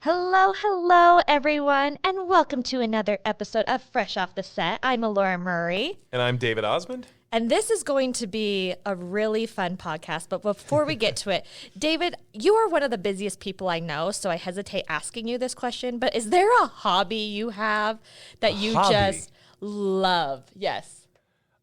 Hello, hello, everyone, and welcome to another episode of Fresh Off the Set. I'm Alora Murray. And I'm David Osmond. And this is going to be a really fun podcast. But before we get to it, David, you are one of the busiest people I know, so I hesitate asking you this question. But is there a hobby you have that you just love? Yes.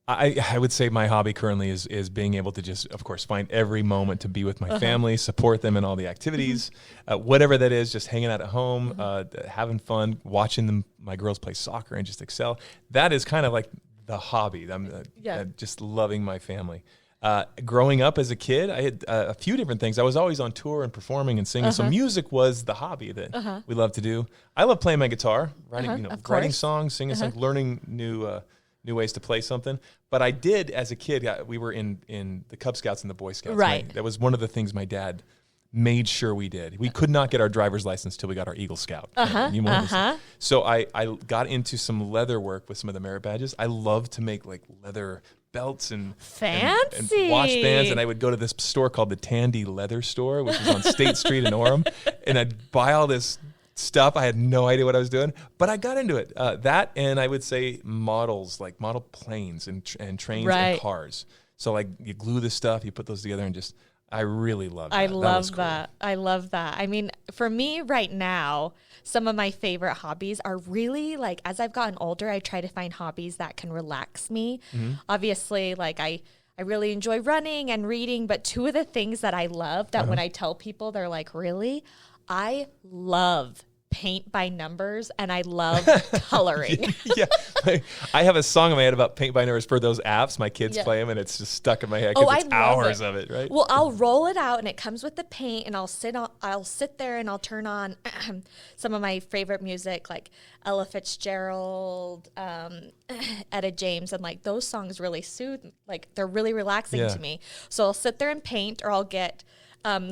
I would say my hobby currently is being able to just, of course, find every moment to be with my family, support them in all the activities, whatever that is, just hanging out at home, having fun, watching my girls play soccer and just excel. That is kind of like the hobby. I'm just loving my family. Growing up as a kid, I had a few different things. I was always on tour and performing and singing, so music was the hobby that we loved to do. I love playing my guitar, writing songs, singing songs, learning new ways to play something. But I did, as a kid, we were in the Cub Scouts and the Boy Scouts. Right. That was one of the things my dad made sure we did. We could not get our driver's license till we got our Eagle Scout. So I got into some leather work with some of the merit badges. I love to make like leather belts and watch bands. And I would go to this store called the Tandy Leather Store, which was on State Street in Orem. And I'd buy all this stuff. I had no idea what I was doing, but I got into it. That, and I would say models, like model planes and trains and cars. So like you glue this stuff, you put those together, and just I really love that. I love that. I love that. I mean, for me right now, some of my favorite hobbies are really like, as I've gotten older, I try to find hobbies that can relax me. Obviously, like I really enjoy running and reading, but two of the things that I love that when I tell people, they're like, really? I love paint by numbers and I love coloring. I have a song in my head about paint by numbers for those apps. My kids play them and it's just stuck in my head because it's hours of it, right? Well, I'll roll it out and it comes with the paint and I'll sit there and I'll turn on some of my favorite music like Ella Fitzgerald, Etta James, and like those songs really soothe, like they're really relaxing to me. So I'll sit there and paint, or I'll get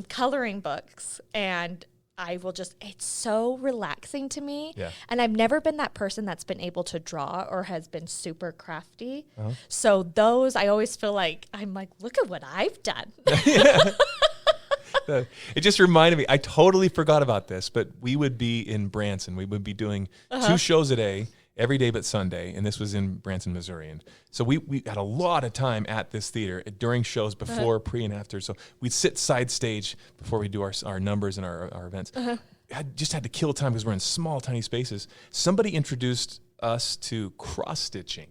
coloring books, and I will just, it's so relaxing to me. Yeah. And I've never been that person that's been able to draw or has been super crafty. So those, I always feel like, I'm like, look at what I've done. It just reminded me, I totally forgot about this, but we would be in Branson. We would be doing 2 shows a day, every day but Sunday, and this was in Branson, Missouri. And so we had a lot of time at this theater during shows, before, pre, and after. So we'd sit side stage before we do our numbers and our events. I just had to kill time because we're in small, tiny spaces. Somebody introduced us to cross-stitching.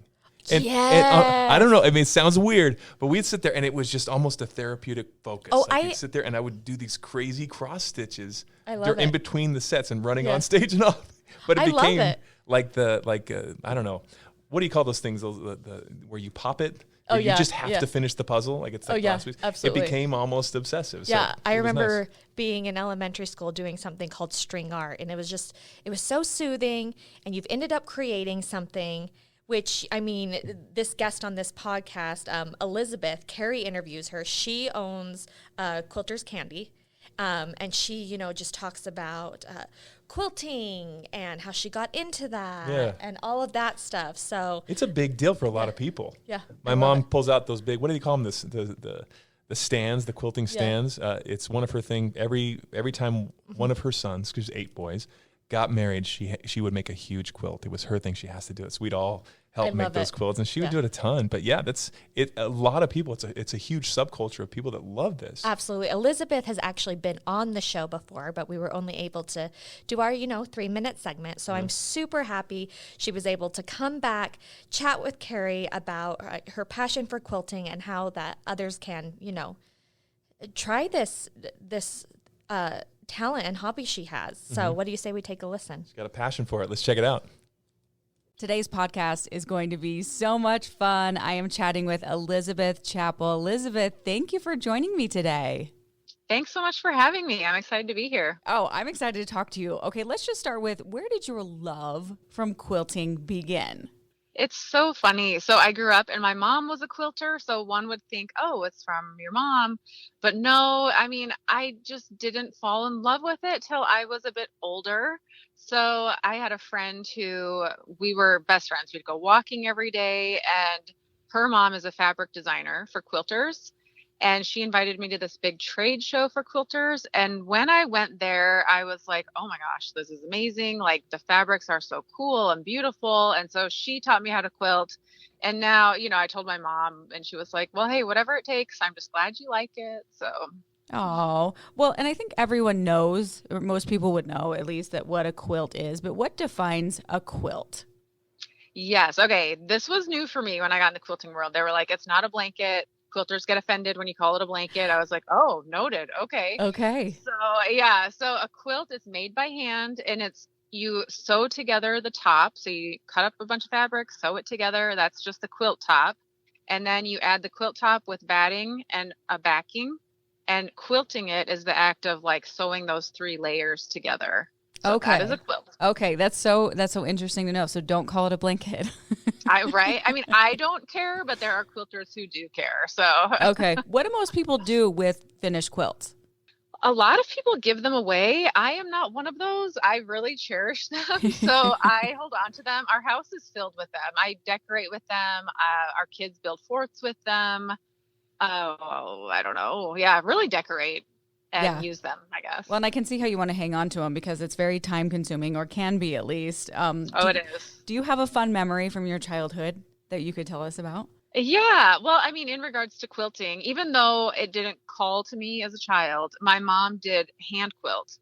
And I don't know, I mean, it sounds weird, but we'd sit there and it was just almost a therapeutic focus. I'd sit there and I would do these crazy cross stitches in between the sets and running on stage and all. But it became like I don't know, what do you call those things? The where you pop it. You just have to finish the puzzle. Like it's like absolutely. It became almost obsessive. Yeah, so I remember being in elementary school doing something called string art, and it was so soothing. And you've ended up creating something. Which, I mean, this guest on this podcast, Elizabeth, Kari interviews her. She owns Quilter's Candy, and she, just talks about quilting and how she got into that and all of that stuff. So it's a big deal for a lot of people. Yeah, my mom pulls out those big, what do you call them? The stands, the quilting stands. It's one of her thing. Every time one of her sons, because 8 boys, got married, she would make a huge quilt. It was her thing. She has to do it. So we'd all help make those quilts, and she would do it a ton. But that's it. A lot of people. It's a huge subculture of people that love this. Absolutely. Elizabeth has actually been on the show before, but we were only able to do our 3-minute segment. So I'm super happy she was able to come back, chat with Kari about her passion for quilting and how that others can try this talent and hobby she has. So what do you say we take a listen? She's got a passion for it. Let's check it out. Today's podcast is going to be so much fun. I am chatting with Elizabeth Chappell. Elizabeth, thank you for joining me today. Thanks so much for having me. I'm excited to be here. Oh, I'm excited to talk to you. Okay, let's just start with, where did your love from quilting begin? It's so funny. So I grew up and my mom was a quilter. So one would think, oh, it's from your mom. But no, I mean, I just didn't fall in love with it till I was a bit older. So I had a friend who we were best friends. We'd go walking every day, and her mom is a fabric designer for quilters. And she invited me to this big trade show for quilters. And when I went there, I was like, oh my gosh, this is amazing. Like the fabrics are so cool and beautiful. And so she taught me how to quilt. And now, I told my mom and she was like, well, hey, whatever it takes. I'm just glad you like it. So. Oh, well, and I think everyone knows, or most people would know at least, that what a quilt is. But what defines a quilt? Yes. Okay. This was new for me when I got in the quilting world. They were like, it's not a blanket. Quilters get offended when you call it a blanket. I was like, oh, noted. Okay. Okay. So yeah. So a quilt is made by hand and you sew together the top. So you cut up a bunch of fabric, sew it together. That's just the quilt top. And then you add the quilt top with batting and a backing. And quilting it is the act of like sewing those 3 layers together. So okay. That is a quilt. Okay. That's so interesting to know. So don't call it a blanket. Right? I mean, I don't care, but there are quilters who do care. So okay. What do most people do with finished quilts? A lot of people give them away. I am not one of those. I really cherish them. So I hold on to them. Our house is filled with them. I decorate with them. Our kids build forts with them. Oh, I don't know. Yeah, really decorate and use them, I guess. Well, and I can see how you want to hang on to them because it's very time consuming, or can be at least. It is. Do you have a fun memory from your childhood that you could tell us about? Yeah. Well, I mean, in regards to quilting, even though it didn't call to me as a child, my mom did hand quilt.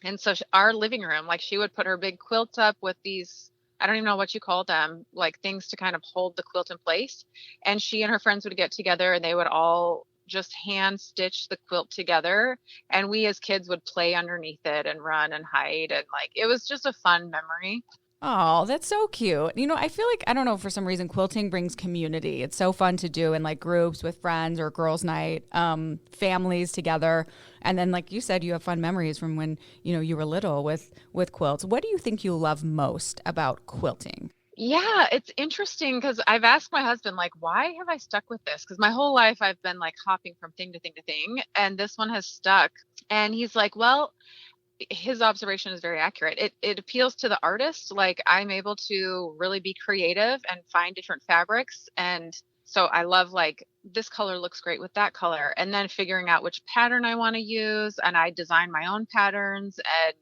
And so our living room, like she would put her big quilt up with these, I don't even know what you call them, like things to kind of hold the quilt in place. And she and her friends would get together and they would all just hand stitch the quilt together. And we as kids would play underneath it and run and hide. And like, it was just a fun memory. Oh, that's so cute. I feel like, I don't know, for some reason, quilting brings community. It's so fun to do in like groups with friends or girls' night, families together. And then, like you said, you have fun memories from when, you were little with quilts. What do you think you love most about quilting? Yeah, it's interesting because I've asked my husband, like, why have I stuck with this? Because my whole life I've been like hopping from thing to thing to thing. And this one has stuck. And he's like, well, his observation is very accurate. It appeals to the artist. Like I'm able to really be creative and find different fabrics. And so I love like this color looks great with that color. And then figuring out which pattern I want to use. And I design my own patterns, and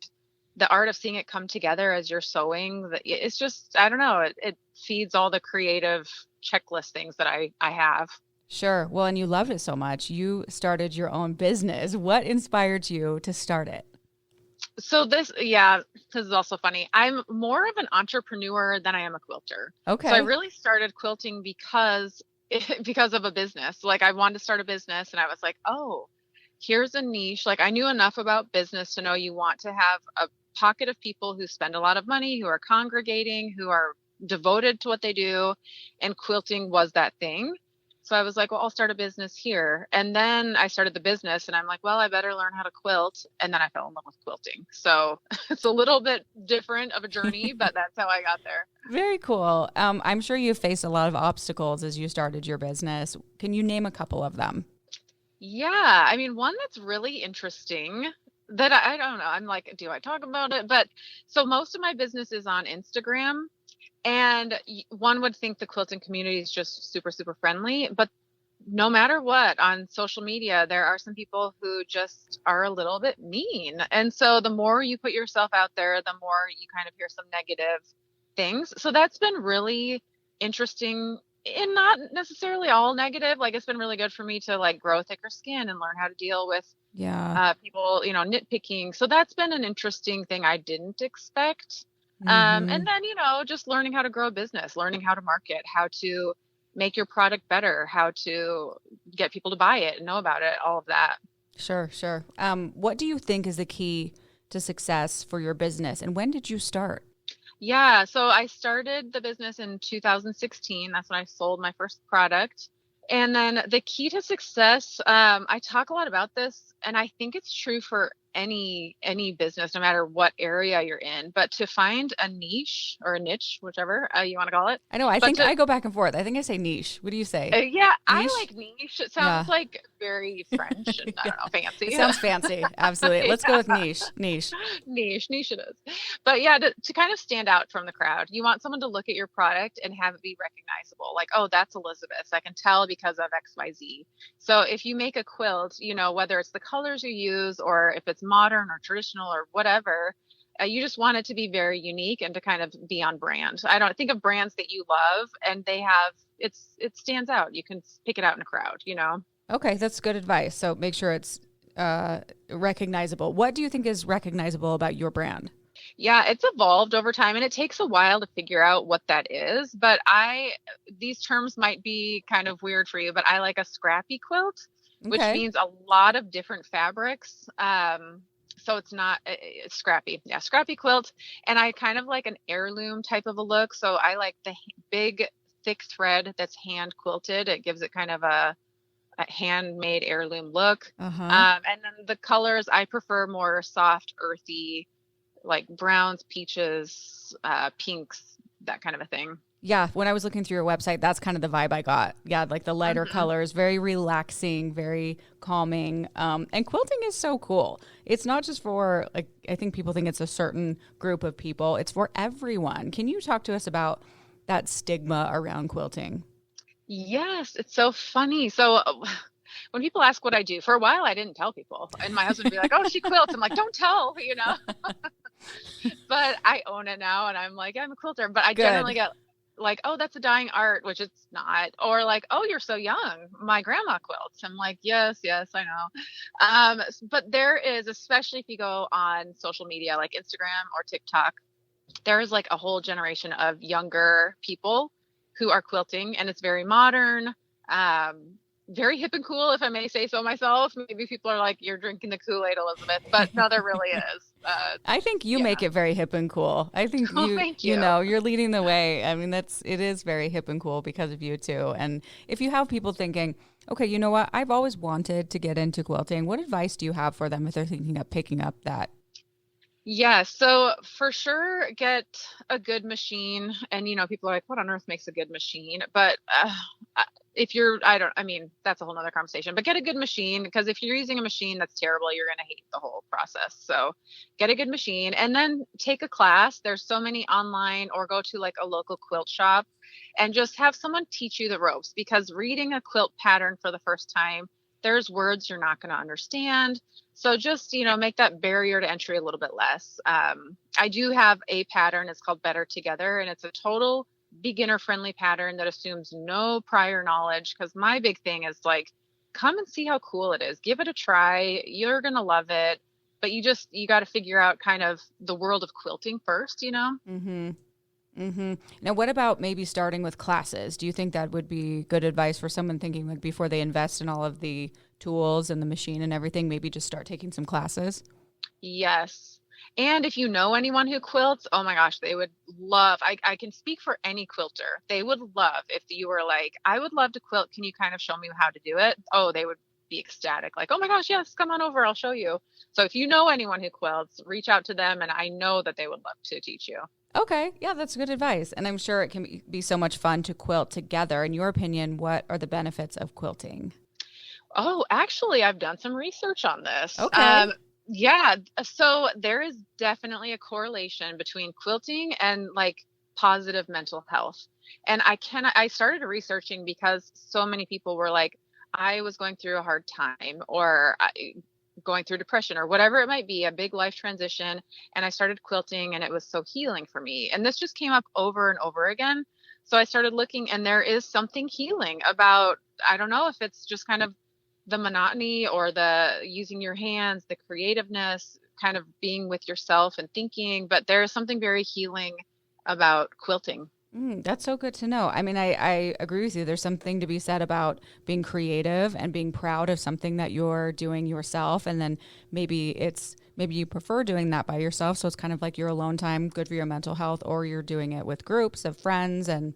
the art of seeing it come together as you're sewing. It's just, I don't know, it feeds all the creative checklist things that I have. Sure. Well, and you loved it so much. You started your own business. What inspired you to start it? So this is also funny. I'm more of an entrepreneur than I am a quilter. Okay. So I really started quilting because of a business. Like I wanted to start a business and I was like, oh, here's a niche. Like I knew enough about business to know you want to have a pocket of people who spend a lot of money, who are congregating, who are devoted to what they do. And quilting was that thing. So I was like, well, I'll start a business here. And then I started the business and I'm like, well, I better learn how to quilt. And then I fell in love with quilting. So it's a little bit different of a journey, but that's how I got there. Very cool. I'm sure you faced a lot of obstacles as you started your business. Can you name a couple of them? Yeah. I mean, one that's really interesting that I don't know. I'm like, do I talk about it? But so most of my business is on Instagram. And one would think the quilting community is just super, super friendly, but no matter what, on social media, there are some people who just are a little bit mean. And so the more you put yourself out there, the more you kind of hear some negative things. So that's been really interesting, and not necessarily all negative. Like it's been really good for me to like grow thicker skin and learn how to deal with people, nitpicking. So that's been an interesting thing I didn't expect. And then, just learning how to grow a business, learning how to market, how to make your product better, how to get people to buy it and know about it, all of that. Sure. What do you think is the key to success for your business, and when did you start? Yeah, so I started the business in 2016. That's when I sold my first product. And then the key to success, I talk a lot about this, and I think it's true for any business, no matter what area you're in, but to find a niche or a niche, whichever you want to call it. I know. I But think I go back and forth. I think I say niche. What do you say? yeah, I Niche? like niche. It Yeah. sounds like very French and I don't know, fancy. It sounds fancy. Absolutely. Let's go with Yeah. niche. Niche. Niche it is. But yeah, to kind of stand out from the crowd, you want someone to look at your product and have it be recognizable. Like, oh, that's Elizabeth's. I can tell because of XYZ. So if you make a quilt, whether it's the colors you use or if it's modern or traditional or whatever, you just want it to be very unique and to kind of be on brand. I don't think of brands that you love and they have, it stands out. You can pick it out in a crowd. Okay, that's good advice. So make sure it's recognizable. What do you think is recognizable about your brand? Yeah, it's evolved over time and it takes a while to figure out what that is. But these terms might be kind of weird for you, but I like a scrappy quilt, which Okay. means a lot of different fabrics. So it's scrappy. Yeah, scrappy quilt. And I kind of like an heirloom type of a look. So I like the big, thick thread that's hand quilted. It gives it kind of a handmade heirloom look. Uh-huh. And then the colors, I prefer more soft, earthy, like browns, peaches, pinks, that kind of a thing. Yeah, when I was looking through your website, that's kind of the vibe I got. Yeah, like the lighter colors, very relaxing, very calming. And quilting is so cool. It's not just for, like, I think people think it's a certain group of people. It's for everyone. Can you talk to us about that stigma around quilting? Yes, it's so funny. So when people ask what I do, for a while I didn't tell people. And my husband would be like, oh, she quilts. I'm like, don't tell. But I own it now and I'm like, I'm a quilter. But I generally get like, oh, that's a dying art, which it's not. Or like, oh, you're so young. My grandma quilts. I'm like, yes, I know. But there is, especially if you go on social media like Instagram or TikTok, there is like a whole generation of younger people who are quilting and it's very modern, very hip and cool, if I may say so myself. Maybe people are like, you're drinking the Kool-Aid, Elizabeth, but no, there really is. I think you make it very hip and cool. I think thank you. You're leading the way. I mean, it is very hip and cool because of you too. And if you have people thinking, okay, you know what, I've always wanted to get into quilting, what advice do you have for them if they're thinking of picking up that? Yeah, so for sure, get a good machine. And, people are like, what on earth makes a good machine? But if that's a whole nother conversation, but get a good machine, because if you're using a machine that's terrible, you're going to hate the whole process. So get a good machine and then take a class. There's so many online, or go to like a local quilt shop and just have someone teach you the ropes, because reading a quilt pattern for the first time, there's words you're not going to understand. So just, make that barrier to entry a little bit less. I do have a pattern. It's called Better Together, and it's a total beginner friendly pattern that assumes no prior knowledge. Because my big thing is like, come and see how cool it is. Give it a try. You're going to love it. But you got to figure out kind of the world of quilting first, Mm-hmm. Mm-hmm. Now, what about maybe starting with classes? Do you think that would be good advice for someone thinking like before they invest in all of the tools and the machine and everything, maybe just start taking some classes? Yes. And if you know anyone who quilts, oh my gosh, they would love, I can speak for any quilter. They would love if you were like, I would love to quilt. Can you kind of show me how to do it? Oh, they would be ecstatic. Like, oh my gosh, yes, come on over. I'll show you. So if you know anyone who quilts, reach out to them. And I know that they would love to teach you. Okay. Yeah, that's good advice. And I'm sure it can be so much fun to quilt together. In your opinion, what are the benefits of quilting? Oh, actually, I've done some research on this. Okay. Yeah. So there is definitely a correlation between quilting and like positive mental health. And I started researching because so many people were like, I was going through a hard time, or going through depression, or whatever it might be, a big life transition. And I started quilting and it was so healing for me. And this just came up over and over again. So I started looking, and there is something healing about, I don't know if it's just kind of the monotony or the using your hands, the creativeness, kind of being with yourself and thinking, but there is something very healing about quilting. That's so good to know. I mean, I agree with you. There's something to be said about being creative and being proud of something that you're doing yourself. And then maybe you prefer doing that by yourself. So it's kind of like your alone time, good for your mental health, or you're doing it with groups of friends and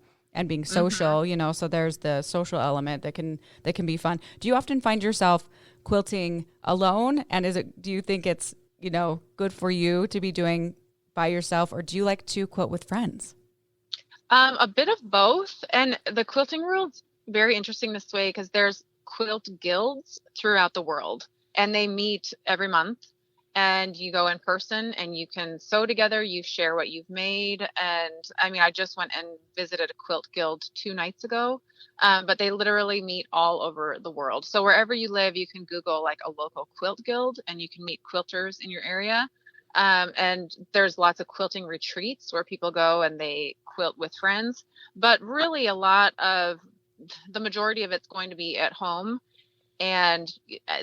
being social, so there's the social element that can be fun. Do you often find yourself quilting alone? And do you think it's good for you to be doing by yourself, or do you like to quilt with friends? A bit of both. And the quilting world's very interesting this way because there's quilt guilds throughout the world, and they meet every month. And you go in person and you can sew together, you share what you've made. And I mean, I just went and visited a quilt guild 2 nights ago, but they literally meet all over the world. So wherever you live, you can Google like a local quilt guild and you can meet quilters in your area. And there's lots of quilting retreats where people go and they quilt with friends. But really the majority of it's going to be at home. And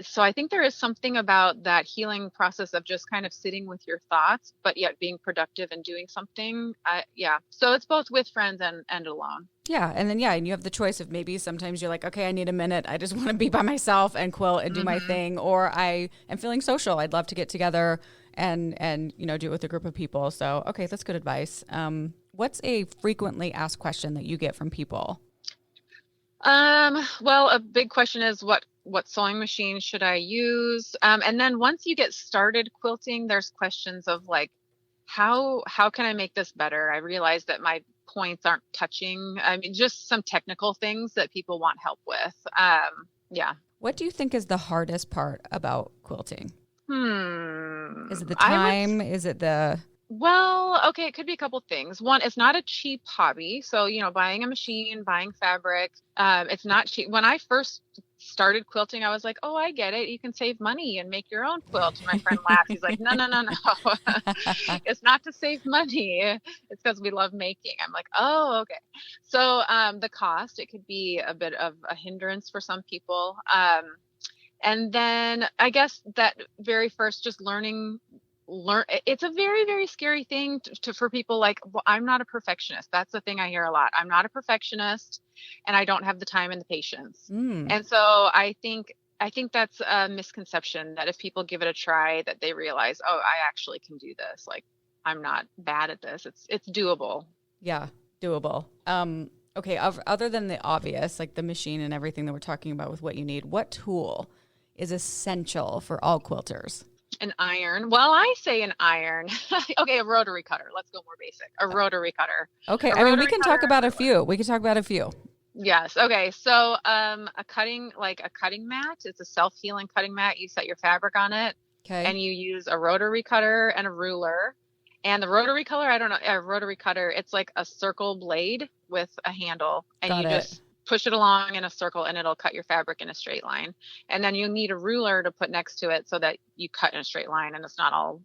so I think there is something about that healing process of just kind of sitting with your thoughts, but yet being productive and doing something. So it's both with friends and alone. Yeah. And then, and you have the choice of maybe sometimes you're like, okay, I need a minute. I just want to be by myself and quilt and do my thing. Or I am feeling social. I'd love to get together and do it with a group of people. So, okay, that's good advice. What's a frequently asked question that you get from people? Well, a big question is what sewing machine should I use? And then once you get started quilting, there's questions of like, how can I make this better? I realize that my points aren't touching. I mean, just some technical things that people want help with. What do you think is the hardest part about quilting? Is it the time? Is it the... Well, okay, it could be a couple things. One, it's not a cheap hobby. So, buying a machine, buying fabric, it's not cheap. When I first started quilting, I was like, oh, I get it. You can save money and make your own quilt. And my friend laughed. He's like, no. It's not to save money. It's because we love making. I'm like, oh, okay. So the cost, it could be a bit of a hindrance for some people. And then I guess that very first, just learn. It's a very, very scary thing for people like, well, I'm not a perfectionist. That's the thing I hear a lot. I'm not a perfectionist and I don't have the time and the patience. And so I think that's a misconception that if people give it a try, that they realize, oh, I actually can do this. Like, I'm not bad at this. It's doable. Yeah, doable. Okay. Other than the obvious, like the machine and everything that we're talking about with what you need, what tool is essential for all quilters? An iron. Well, I say an iron. Okay, a rotary cutter. Let's go more basic. A rotary cutter. Okay, I mean, we can talk about a few. Yes. Okay. So, a cutting mat. It's a self-healing cutting mat. You set your fabric on it. Okay. And you use a rotary cutter and a ruler. And the rotary cutter, it's like a circle blade with a handle, and just push it along in a circle and it'll cut your fabric in a straight line. And then you need a ruler to put next to it so that you cut in a straight line and it's not all,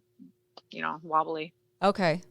wobbly. Okay.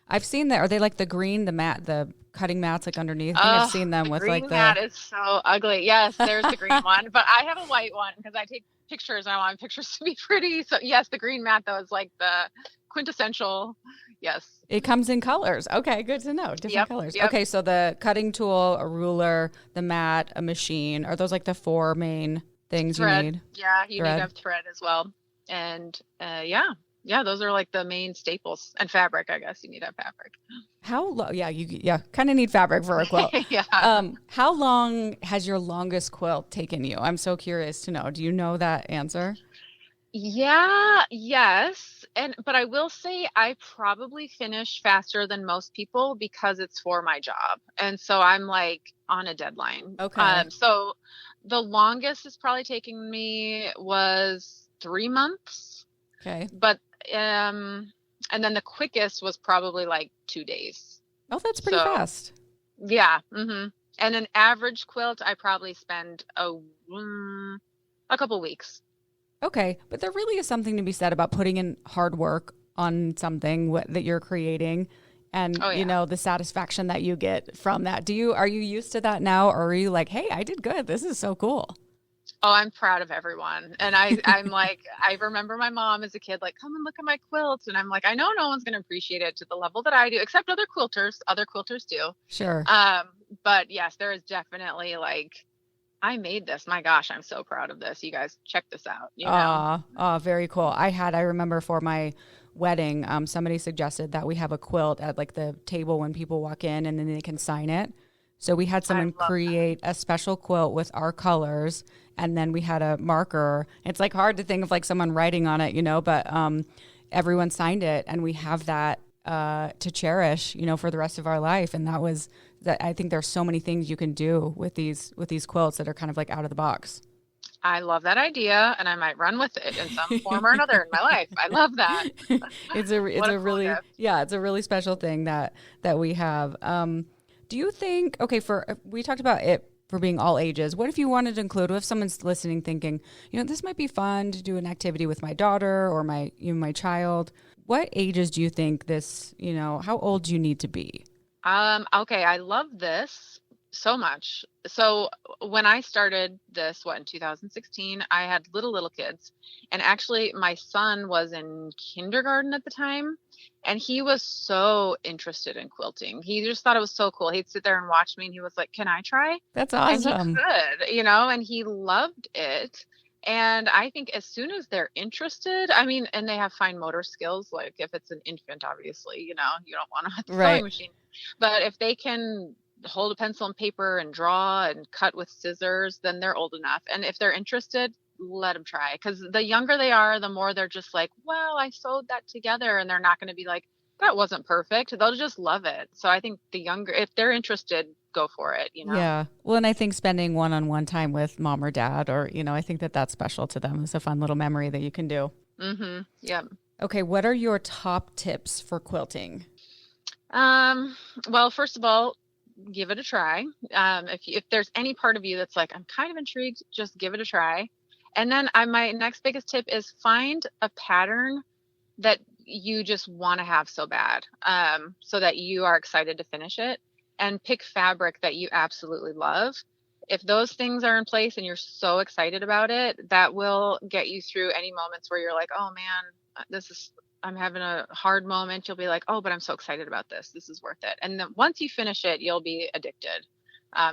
I've seen that. Are they like the cutting mats like underneath? I think I've seen them with like the... green mat is so ugly. Yes, there's the green one, but I have a white one because I take pictures and I want pictures to be pretty. So yes, the green mat though is like the quintessential. Yes. It comes in colors. Okay, good to know. Different colors. Yep. Okay, so the cutting tool, a ruler, the mat, a machine. Are those like the 4 main things thread. you need? Yeah, you need to have thread as well. And those are like the main staples. And fabric, I guess you need to have fabric. How long? Yeah, you kind of need fabric for a quilt. Yeah. How long has your longest quilt taken you? I'm so curious to know. Do you know that answer? Yes. But I will say I probably finish faster than most people because it's for my job. And so I'm like on a deadline. Okay. So the longest it's probably taking me was 3 months. Okay. But, and then the quickest was probably like 2 days. Oh, that's pretty fast. Yeah. Mm-hmm. And an average quilt, I probably spend a couple weeks. Okay, but there really is something to be said about putting in hard work on something that you're creating and, the satisfaction that you get from that. Are you used to that now, or are you like, hey, I did good. This is so cool. Oh, I'm proud of everyone. And I'm like, I remember my mom as a kid, like, come and look at my quilts. And I'm like, I know no one's going to appreciate it to the level that I do, except other quilters. Other quilters do. Sure. But yes, there is definitely like, I made this. My gosh, I'm so proud of this. You guys check this out. Oh, very cool. I remember for my wedding, somebody suggested that we have a quilt at like the table when people walk in and then they can sign it. So we had someone love create a special quilt with our colors, and then we had a marker. It's like hard to think of like someone writing on it, but everyone signed it, and we have that to cherish, for the rest of our life. And that was that. I think there's so many things you can do with these quilts that are kind of like out of the box. I love that idea, and I might run with it in some form or another in my life. I love that. It's a really gift. it's a really special thing that we have. Do you think, we talked about it for being all ages. What if you wanted to include, what if someone's listening thinking, this might be fun to do an activity with my daughter or my child? What ages do you think this, how old do you need to be? Okay, I love this so much. So when I started this, in 2016, I had little kids. And actually my son was in kindergarten at the time, and he was so interested in quilting. He just thought it was so cool. He'd sit there and watch me, and he was like, "Can I try?" That's awesome. And he could, and he loved it. And I think as soon as they're interested, and they have fine motor skills, like if it's an infant, obviously, you don't want to have the sewing machine. But if they can hold a pencil and paper and draw and cut with scissors, then they're old enough. And if they're interested, let them try. Because the younger they are, the more they're just like, well, I sewed that together. And they're not going to be like, that wasn't perfect. They'll just love it. So I think the younger, if they're interested, go for it, Yeah. Well, and I think spending one-on-one time with mom or dad, or, I think that's special to them. It's a fun little memory that you can do. Mm-hmm. Yep. Okay. What are your top tips for quilting? Well, first of all, give it a try. If there's any part of you that's like, I'm kind of intrigued, just give it a try. And then my next biggest tip is find a pattern that you just want to have so bad, so that you are excited to finish it, and pick fabric that you absolutely love. If those things are in place and you're so excited about it, that will get you through any moments where you're like, oh man, I'm having a hard moment. You'll be like, oh, but I'm so excited about this. This is worth it. And then once you finish it, you'll be addicted.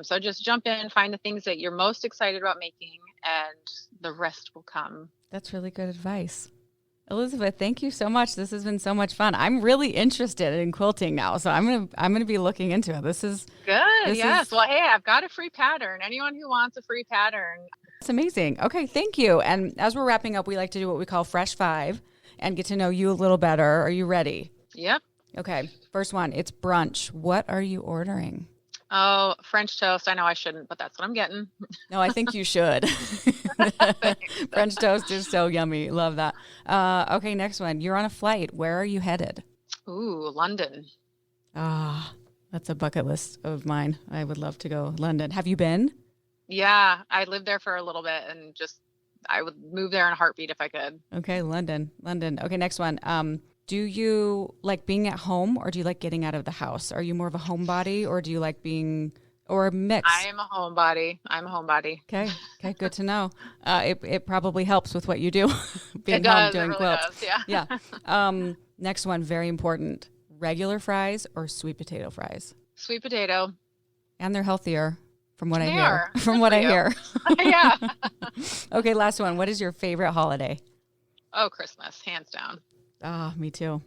So just jump in, find the things that you're most excited about making, and the rest will come. That's really good advice. Elizabeth, thank you so much. This has been so much fun. I'm really interested in quilting now, so I'm gonna be looking into it. This is good. Yes. Well, hey, I've got a free pattern. Anyone who wants a free pattern. It's amazing. Okay, thank you. And as we're wrapping up, we like to do what we call Fresh Five and get to know you a little better. Are you ready? Yep. Okay. First one, it's brunch. What are you ordering? Oh, French toast. I know I shouldn't, but that's what I'm getting. No, I think you should. French toast is so yummy. Love that. Okay, next one. You're on a flight. Where are you headed? Ooh, London. Ah, that's a bucket list of mine. I would love to go London. Have you been? Yeah, I lived there for a little bit, and I would move there in a heartbeat if I could. Okay, London. Okay, next one. Do you like being at home, or do you like getting out of the house? Are you more of a homebody, or do you like being, or a mix? I am a homebody. Okay, good to know. It probably helps with what you do, being it does, home doing it really quilts. Does, yeah. Next one, very important. Regular fries or sweet potato fries? Sweet potato. And they're healthier, from what I They hear. are. From what I hear. Yeah. Okay, last one. What is your favorite holiday? Oh, Christmas, hands down. Ah, me too.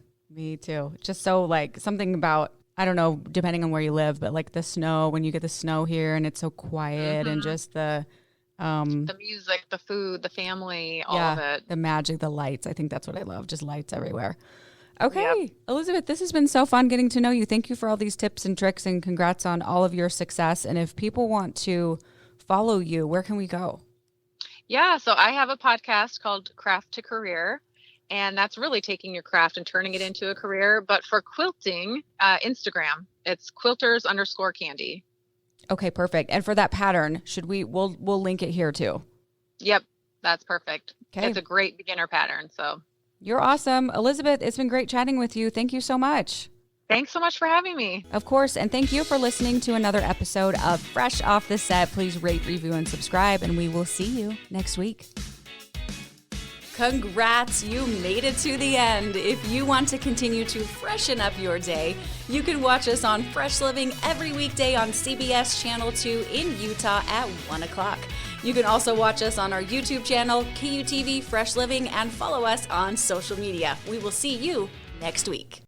Just so like something about, I don't know, depending on where you live, but like the snow, when you get the snow here and it's so quiet, and just the music, the food, the family, all of it. The magic, the lights. I think that's what I love. Just lights everywhere. Okay. Yep. Elizabeth, this has been so fun getting to know you. Thank you for all these tips and tricks, and congrats on all of your success. And if people want to follow you, where can we go? Yeah. So I have a podcast called Craft to Career. And that's really taking your craft and turning it into a career. But for quilting, Instagram, it's quilters_candy. Okay, perfect. And for that pattern, we'll link it here too. Yep, that's perfect. Okay. It's a great beginner pattern. So you're awesome. Elizabeth, it's been great chatting with you. Thank you so much. Thanks so much for having me. Of course. And thank you for listening to another episode of Fresh Off the Set. Please rate, review, and subscribe. And we will see you next week. Congrats, you made it to the end. If you want to continue to freshen up your day, you can watch us on Fresh Living every weekday on CBS Channel 2 in Utah at 1 o'clock. You can also watch us on our YouTube channel, KUTV Fresh Living, and follow us on social media. We will see you next week.